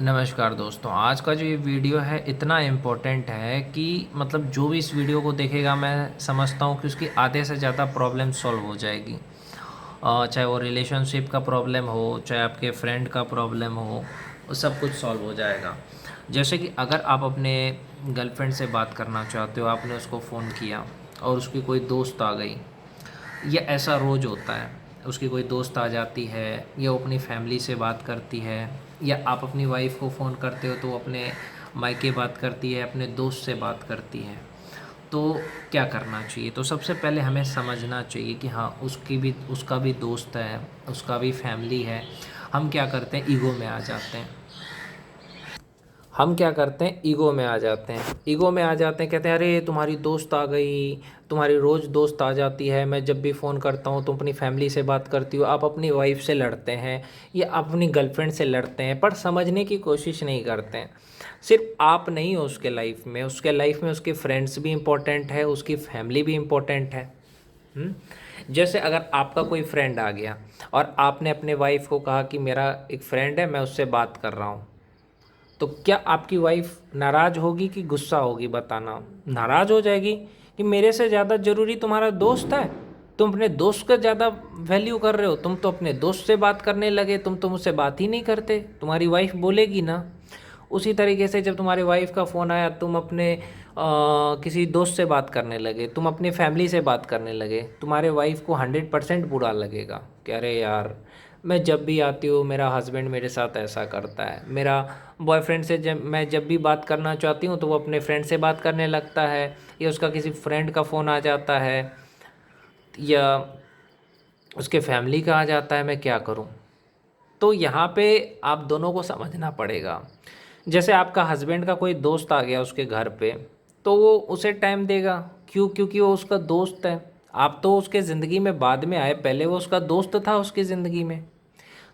नमस्कार दोस्तों, आज का जो ये वीडियो है इतना इम्पोर्टेंट है कि मतलब जो भी इस वीडियो को देखेगा मैं समझता हूँ कि उसकी आधे से ज़्यादा प्रॉब्लम सॉल्व हो जाएगी। चाहे वो रिलेशनशिप का प्रॉब्लम हो, चाहे आपके फ्रेंड का प्रॉब्लम हो, वो सब कुछ सॉल्व हो जाएगा। जैसे कि अगर आप अपने गर्लफ्रेंड से बात करना चाहते हो, आपने उसको फ़ोन किया और उसकी कोई दोस्त आ गई, ये ऐसा रोज़ होता है। उसकी कोई दोस्त आ जाती है या वो अपनी फैमिली से बात करती है, या आप अपनी वाइफ को फ़ोन करते हो तो वो अपने मायके बात करती है, अपने दोस्त से बात करती है। तो क्या करना चाहिए? तो सबसे पहले हमें समझना चाहिए कि हाँ, उसका भी दोस्त है, उसका भी फैमिली है। हम क्या करते हैं, ईगो में आ जाते हैं। हम क्या करते हैं, ईगो में आ जाते हैं। ईगो में आ जाते हैं, कहते हैं अरे तुम्हारी दोस्त आ गई, तुम्हारी रोज़ दोस्त आ जाती है, मैं जब भी फ़ोन करता हूँ तुम अपनी फैमिली से बात करती हो। आप अपनी वाइफ से लड़ते हैं या अपनी गर्लफ्रेंड से लड़ते हैं, पर समझने की कोशिश नहीं करते हैं। सिर्फ आप नहीं हो उसके लाइफ में, उसके लाइफ में उसके फ्रेंड्स भी इम्पोर्टेंट है, उसकी फैमिली भी इम्पोर्टेंट है। जैसे अगर आपका कोई फ्रेंड आ गया और आपने अपने वाइफ को कहा कि मेरा एक फ्रेंड है, मैं उससे बात कर रहा हूँ, तो क्या आपकी वाइफ नाराज़ होगी कि गुस्सा होगी? बताना। नाराज़ हो जाएगी कि मेरे से ज़्यादा ज़रूरी तुम्हारा दोस्त है, तुम अपने दोस्त का ज़्यादा वैल्यू कर रहे हो, तुम तो अपने दोस्त से बात करने लगे, तुम तो मुझसे बात ही नहीं करते। तुम्हारी वाइफ बोलेगी ना। उसी तरीके से जब तुम्हारी वाइफ का फ़ोन आया, तुम अपने किसी दोस्त से बात करने लगे, तुम अपनी फैमिली से बात करने लगे, तुम्हारे वाइफ को 100% बुरा लगेगा कि अरे यार, मैं जब भी आती हूँ मेरा हस्बैंड मेरे साथ ऐसा करता है। मेरा बॉयफ्रेंड से जब भी बात करना चाहती हूँ तो वो अपने फ्रेंड से बात करने लगता है, या उसका किसी फ्रेंड का फ़ोन आ जाता है, या उसके फैमिली का आ जाता है। मैं क्या करूँ? तो यहाँ पे आप दोनों को समझना पड़ेगा। जैसे आपका हस्बैंड का कोई दोस्त आ गया उसके घर पे, तो वो उसे टाइम देगा। क्यों? क्योंकि वो उसका दोस्त है। आप तो उसके ज़िंदगी में बाद में आए, पहले वो उसका दोस्त था उसकी ज़िंदगी में।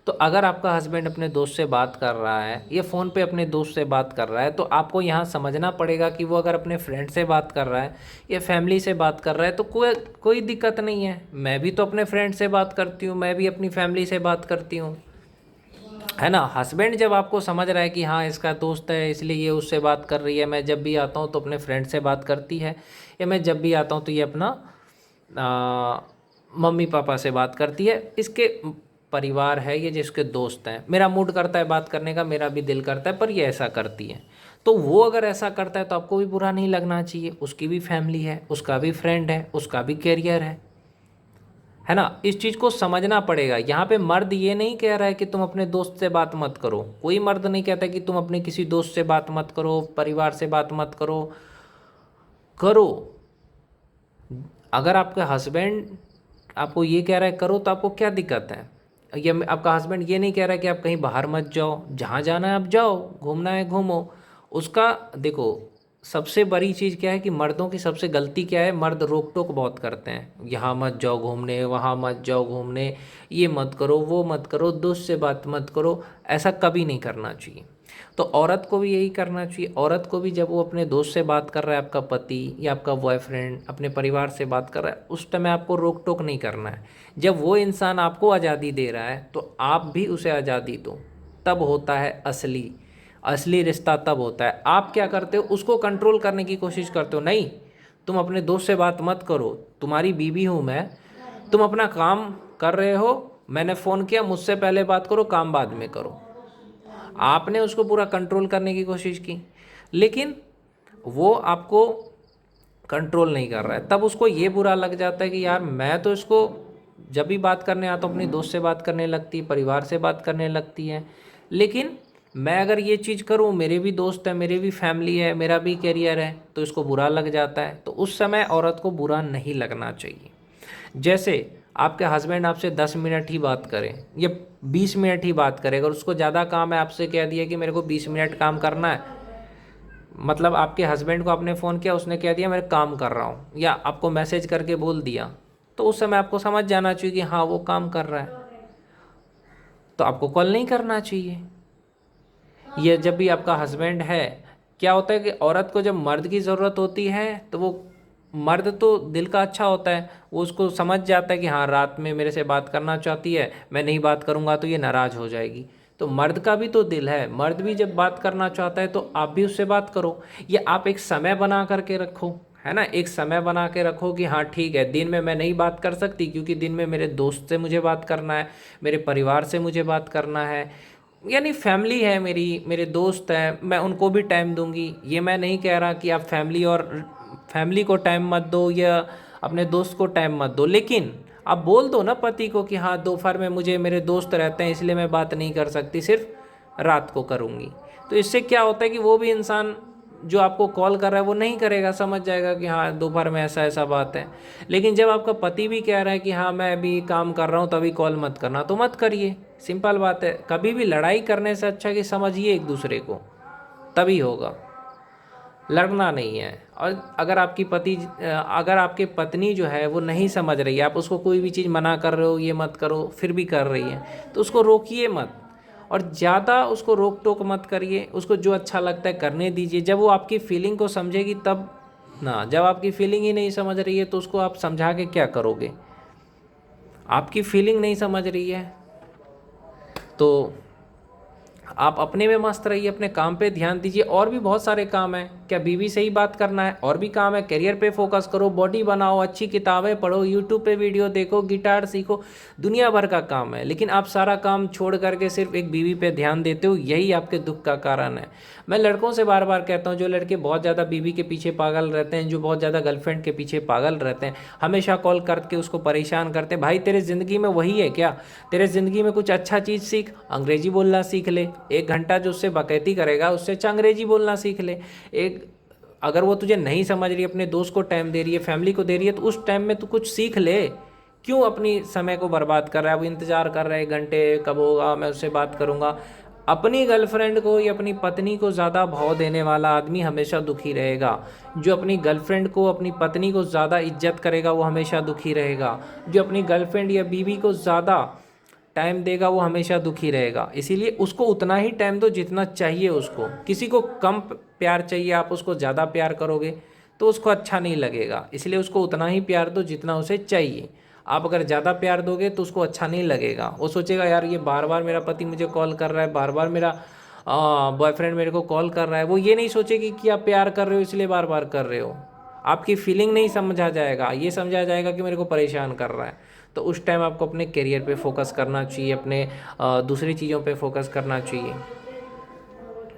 तो अगर आपका हस्बैंड अपने दोस्त से बात कर रहा है या फ़ोन पे अपने दोस्त से बात कर रहा है, तो आपको यहाँ समझना पड़ेगा कि वो अगर अपने फ्रेंड से बात कर रहा है या फैमिली से बात कर रहा है तो कोई कोई दिक्कत नहीं है। मैं भी तो अपने फ्रेंड से बात करती हूँ, मैं भी अपनी फैमिली से बात करती हूँ, है ना। हस्बैंड जब आपको समझ रहा है कि हाँ, इसका दोस्त है इसलिए ये उससे बात कर रही है, मैं जब भी आता हूँ तो अपने फ्रेंड से बात करती है, या मैं जब भी आता हूँ तो ये अपना मम्मी पापा से बात करती है, इसके परिवार है, ये जिसके दोस्त हैं, मेरा मूड करता है बात करने का, मेरा भी दिल करता है, पर ये ऐसा करती है। तो वो अगर ऐसा करता है तो आपको भी बुरा नहीं लगना चाहिए। उसकी भी फैमिली है, उसका भी फ्रेंड है, उसका भी कैरियर है ना। इस चीज़ को समझना पड़ेगा। यहाँ पे मर्द ये नहीं कह रहा है कि तुम अपने दोस्त से बात मत करो। कोई मर्द नहीं कहता कि तुम अपने किसी दोस्त से बात मत करो, परिवार से बात मत करो। करो। अगर आपका हस्बैंड आपको ये कह रहा है करो, तो आपको क्या दिक्कत है? ये आपका हस्बैंड ये नहीं कह रहा है कि आप कहीं बाहर मत जाओ, जहाँ जाना है आप जाओ, घूमना है घूमो। उसका देखो, सबसे बड़ी चीज़ क्या है कि मर्दों की सबसे गलती क्या है, मर्द रोक टोक बहुत करते हैं। यहाँ मत जाओ घूमने, वहाँ मत जाओ घूमने, ये मत करो, वो मत करो, दोस्त से बात मत करो। ऐसा कभी नहीं करना चाहिए। तो औरत को भी यही करना चाहिए। औरत को भी जब वो अपने दोस्त से बात कर रहा है, आपका पति या आपका बॉयफ्रेंड अपने परिवार से बात कर रहा है, उस टाइम आपको रोक टोक नहीं करना है। जब वो इंसान आपको आज़ादी दे रहा है तो आप भी उसे आज़ादी दो। तब होता है असली असली रिश्ता, तब होता है। आप क्या करते हो, उसको कंट्रोल करने की कोशिश करते हो। नहीं, तुम अपने दोस्त से बात मत करो, तुम्हारी बीवी हूँ मैं, तुम अपना काम कर रहे हो, मैंने फ़ोन किया, मुझसे पहले बात करो, काम बाद में करो। आपने उसको पूरा कंट्रोल करने की कोशिश की, लेकिन वो आपको कंट्रोल नहीं कर रहा है। तब उसको ये बुरा लग जाता है कि यार, मैं तो इसको जब भी बात करने आता हूँ अपनी दोस्त से बात करने लगती है, परिवार से बात करने लगती है, लेकिन मैं अगर ये चीज़ करूँ, मेरे भी दोस्त है, मेरी भी फैमिली है, मेरा भी करियर है, तो इसको बुरा लग जाता है। तो उस समय औरत को बुरा नहीं लगना चाहिए। जैसे आपके हस्बैंड आपसे 10 मिनट ही बात करें या 20 मिनट ही बात करें, अगर उसको ज़्यादा काम है, आपसे कह दिया कि मेरे को 20 मिनट काम करना है, मतलब आपके हस्बैंड को आपने फ़ोन किया, उसने कह दिया मैं काम कर रहा हूँ, या आपको मैसेज करके बोल दिया, तो उस समय आपको समझ जाना चाहिए कि हाँ, वो काम कर रहा है, तो आपको कॉल नहीं करना चाहिए। ये जब भी आपका हस्बैंड है, क्या होता है कि औरत को जब मर्द की ज़रूरत होती है तो वो मर्द तो दिल का अच्छा होता है, वो उसको समझ जाता है कि हाँ, रात में मेरे से बात करना चाहती है, मैं नहीं बात करूँगा तो ये नाराज़ हो जाएगी, तो मर्द का भी तो दिल है, मर्द भी जब बात करना चाहता है तो आप भी उससे बात करो, या आप एक समय बना करके रखो, है ना, एक समय बना के रखो कि हाँ ठीक है, दिन में मैं नहीं बात कर सकती क्योंकि दिन में मेरे दोस्त से मुझे बात करना है, मेरे परिवार से मुझे बात करना है, यानी फैमिली है मेरी, मेरे दोस्त हैं, मैं उनको भी टाइम दूंगी। ये मैं नहीं कह रहा कि आप फैमिली को टाइम मत दो या अपने दोस्त को टाइम मत दो, लेकिन आप बोल दो ना पति को कि हाँ दोपहर में मुझे मेरे दोस्त रहते हैं इसलिए मैं बात नहीं कर सकती, सिर्फ रात को करूँगी। तो इससे क्या होता है कि वो भी इंसान जो आपको कॉल कर रहा है वो नहीं करेगा, समझ जाएगा कि हाँ दोपहर में ऐसा ऐसा बात है। लेकिन जब आपका पति भी कह रहा है कि हाँ मैं अभी काम कर रहा हूँ तभी कॉल मत करना, तो मत करिए, सिंपल बात है। कभी भी लड़ाई करने से अच्छा कि समझिए एक दूसरे को, तभी होगा, लड़ना नहीं है। और अगर आपकी पत्नी जो है वो नहीं समझ रही है, आप उसको कोई भी चीज़ मना कर रहे हो ये मत करो फिर भी कर रही है, तो उसको रोकिए मत, और ज़्यादा उसको रोक टोक मत करिए, उसको जो अच्छा लगता है करने दीजिए। जब वो आपकी फीलिंग को समझेगी तब ना, जब आपकी फीलिंग ही नहीं समझ रही है तो उसको आप समझा के क्या करोगे, आपकी फीलिंग नहीं समझ रही है तो आप अपने में मस्त रहिए, अपने काम पे ध्यान दीजिए। और भी बहुत सारे काम हैं, क्या बीवी से ही बात करना है, और भी काम है, करियर पे फोकस करो, बॉडी बनाओ, अच्छी किताबें पढ़ो, यूट्यूब पे वीडियो देखो, गिटार सीखो, दुनिया भर का काम है। लेकिन आप सारा काम छोड़ करके सिर्फ एक बीवी पे ध्यान देते हो, यही आपके दुख का कारण है। मैं लड़कों से बार बार कहता हूँ, जो लड़के बहुत ज़्यादा बीवी के पीछे पागल रहते हैं, जो बहुत ज़्यादा गर्लफ्रेंड के पीछे पागल रहते हैं, हमेशा कॉल करके उसको परेशान करते हैं, भाई तेरे ज़िंदगी में वही है क्या? तेरे ज़िंदगी में कुछ अच्छा चीज़ सीख, अंग्रेजी बोलना सीख ले, 1 घंटा जो उससे बकैती करेगा उससे अच्छा अंग्रेजी बोलना सीख ले। अगर वो तुझे नहीं समझ रही है, अपने दोस्त को टाइम दे रही है, फैमिली को दे रही है, तो उस टाइम में तू कुछ सीख ले। क्यों अपनी समय को बर्बाद कर रहा है? अब इंतज़ार कर रहे हैं घंटे कब होगा मैं उससे बात करूँगा। अपनी गर्लफ्रेंड को या अपनी पत्नी को ज़्यादा भाव देने वाला आदमी हमेशा दुखी रहेगा। जो अपनी गर्लफ्रेंड को, अपनी पत्नी को ज़्यादा इज्जत करेगा वो हमेशा दुखी रहेगा। जो अपनी गर्लफ्रेंड या बीवी को ज़्यादा टाइम देगा वो हमेशा दुखी रहेगा। इसीलिए उसको उतना ही टाइम दो जितना चाहिए उसको। किसी को कम प्यार चाहिए, आप उसको ज़्यादा प्यार करोगे तो उसको अच्छा नहीं लगेगा, इसलिए उसको उतना ही प्यार दो जितना उसे चाहिए। आप अगर ज़्यादा प्यार दोगे तो उसको अच्छा नहीं लगेगा, वो सोचेगा यार ये बार बार मेरा पति मुझे कॉल कर रहा है, बार बार मेरा बॉयफ्रेंड मेरे को कॉल कर रहा है। वो ये नहीं सोचेगी कि आप प्यार कर रहे हो इसलिए बार बार कर रहे हो, आपकी फीलिंग नहीं समझा जाएगा, ये समझा जाएगा कि मेरे को परेशान कर रहा है। तो उस टाइम आपको अपने करियर पे फोकस करना चाहिए, अपने दूसरी चीज़ों पे फोकस करना चाहिए।